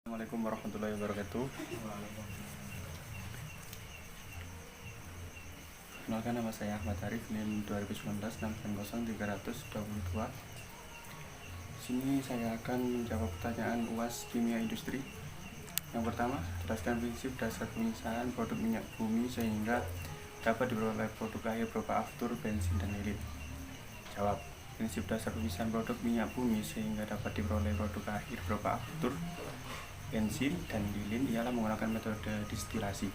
Assalamualaikum warahmatullahi wabarakatuh. Kenalkan, nama saya Ahmad Arif, NIM 2019-690-322. Sini saya akan menjawab pertanyaan UAS Kimia Industri. Yang pertama, jelaskan prinsip dasar pemisahan produk minyak bumi sehingga dapat diperoleh produk akhir berupa aftur, bensin, dan lilin. Jawab, prinsip dasar pemisahan produk minyak bumi sehingga dapat diperoleh produk akhir berupa aftur, bensin, dan lilin ialah menggunakan metode distilasi.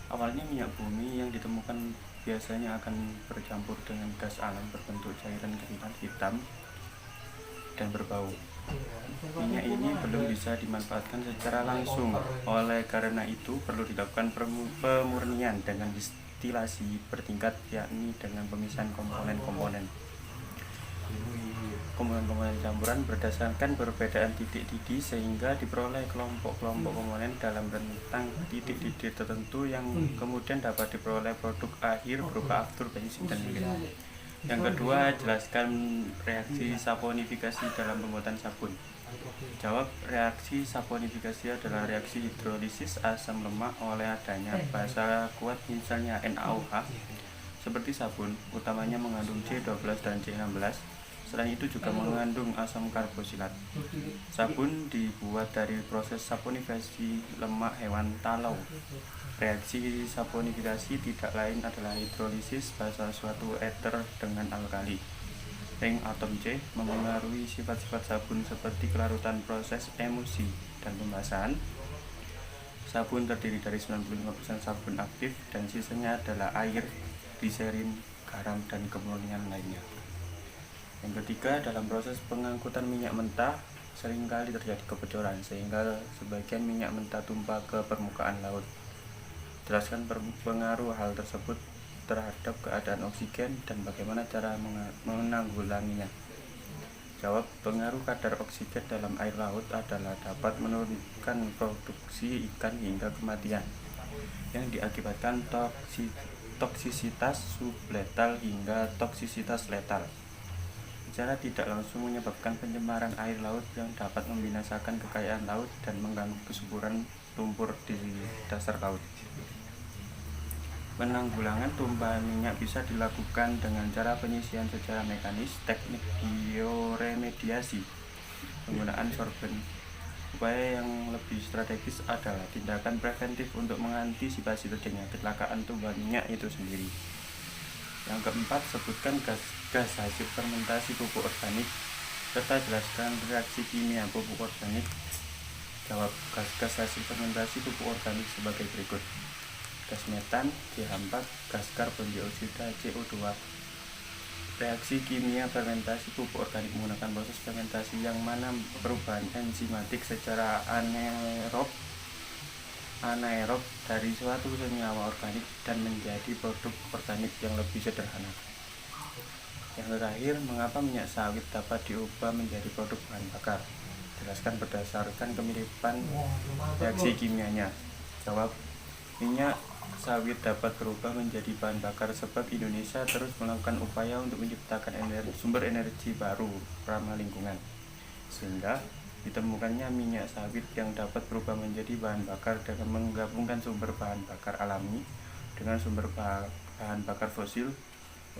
Awalnya minyak bumi yang ditemukan biasanya akan bercampur dengan gas alam berbentuk cairan keringat hitam dan berbau. Minyak ini belum bisa dimanfaatkan secara langsung, oleh karena itu perlu dilakukan pemurnian dengan distilasi bertingkat, yakni dengan pemisahan komponen-komponen campuran berdasarkan perbedaan titik didih sehingga diperoleh kelompok-kelompok komponen dalam rentang titik didih tertentu yang kemudian dapat diperoleh produk akhir berupa aftur, bensin, dan lilin. Yang kedua, jelaskan reaksi saponifikasi dalam pembuatan sabun. Jawab, reaksi saponifikasi adalah reaksi hidrolisis asam lemak oleh adanya basa kuat misalnya NaOH seperti sabun, utamanya mengandung C12 dan C16. Selain itu juga mengandung asam karbosilat. Sabun dibuat dari proses saponifikasi lemak hewan talau. Reaksi saponifikasi tidak lain adalah hidrolisis basa suatu eter dengan alkali. Ring atom C mempengaruhi sifat-sifat sabun seperti kelarutan, proses emulsi, dan pembasahan. Sabun terdiri dari 95% sabun aktif dan sisanya adalah air, gliserin, garam, dan kemurnian lainnya. Yang ketiga, dalam proses pengangkutan minyak mentah seringkali terjadi kebocoran sehingga sebagian minyak mentah tumpah ke permukaan laut. Jelaskan pengaruh hal tersebut terhadap keadaan oksigen dan bagaimana cara menanggulanginya. Jawab, pengaruh kadar oksigen dalam air laut adalah dapat menurunkan produksi ikan hingga kematian yang diakibatkan toksisitas subletal hingga toksisitas letal. Secara tidak langsung menyebabkan pencemaran air laut yang dapat membinasakan kekayaan laut dan mengganggu kesuburan lumpur di dasar laut. Penanggulangan tumpahan minyak bisa dilakukan dengan cara penyisian secara mekanis, teknik bioremediasi, penggunaan sorben. Upaya yang lebih strategis adalah tindakan preventif untuk mengantisipasi terjadinya kecelakaan tumpahan minyak itu sendiri. Yang keempat, sebutkan gas hasil fermentasi pupuk organik serta jelaskan reaksi kimia pupuk organik. Jawab, gas hasil fermentasi pupuk organik sebagai berikut: gas metan CH4, gas karbon dioksida CO2. Reaksi kimia fermentasi pupuk organik menggunakan proses fermentasi yang mana perubahan enzimatik secara anaerob dari suatu senyawa organik dan menjadi produk organik yang lebih sederhana. Yang terakhir, mengapa minyak sawit dapat diubah menjadi produk bahan bakar? Jelaskan berdasarkan kemiripan reaksi kimianya. Jawab, minyak sawit dapat berubah menjadi bahan bakar sebab Indonesia terus melakukan upaya untuk menciptakan sumber energi baru ramah lingkungan, sehingga ditemukannya minyak sawit yang dapat berubah menjadi bahan bakar dengan menggabungkan sumber bahan bakar alami dengan sumber bahan bakar fosil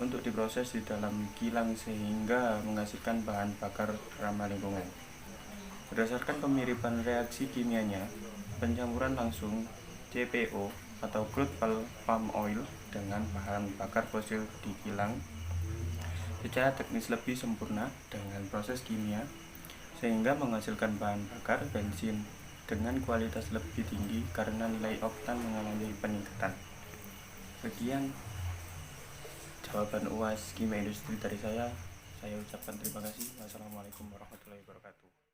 untuk diproses di dalam kilang sehingga menghasilkan bahan bakar ramah lingkungan. Berdasarkan kemiripan reaksi kimianya, pencampuran langsung CPO atau crude palm oil dengan bahan bakar fosil di kilang secara teknis lebih sempurna dengan proses kimia sehingga menghasilkan bahan bakar bensin dengan kualitas lebih tinggi karena nilai oktan mengalami peningkatan. Sekian jawaban UAS Kimia Industri dari saya ucapkan terima kasih. Wassalamualaikum warahmatullahi wabarakatuh.